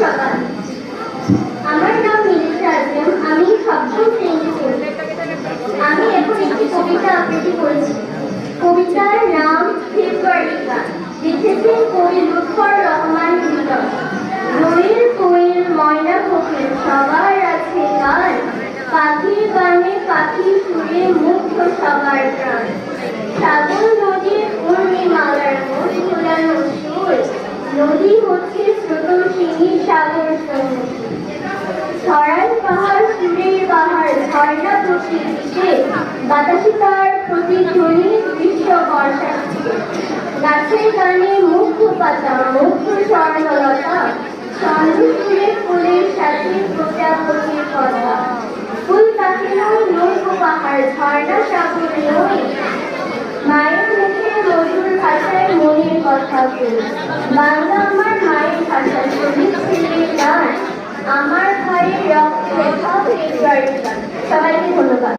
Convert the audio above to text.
সকাল। আমার নাম মিলিশা আজম, আমি সপ্তম শ্রেণীতে পড়ি। আমি এখন একটি কবিতা আবৃত্তি করেছি। কবিতার নাম ফেব্রুয়ারি গান, লিখেছেন কবি লুৎফর রহমান মিলন। দোয়েল কোয়েল ময়না কোকিল সবার আছে গান, পাখির গানে পাখির সুরে মুগ্ধ সবার প্রাণ। সাগর নদীর পূর্ণিমালার মন ভোলানো সুর, নদী হচ্ছে স্রোতস্বিনী সাগর সমুদ্র। ছড়াই পাহাড় সুরের বাহার ঝর্ণা প্রতি দিশে, বাতাসে তার প্রতিধ্বনি গ্রীষ্ম বর্ষা। গাছের গানে মুগ্ধ পাতা মুগ্ধ স্বর্ণলতা, ছন্দ সুরে ফুলের সাথে প্রজাপতির কথা। ফুল পাখিরা নৌক পাহাড় ঝর্ণা সাগর নই, মায়ের মুখে মধুর ভাষায় মনের কথা বল। বাংলা আমার মায়ের ভাষা, শহীদ ছেলের গান, আমার ভাইয়ের রক্তে লেখা ফেব্রুয়ারি গান। সবাইকে ধন্যবাদ।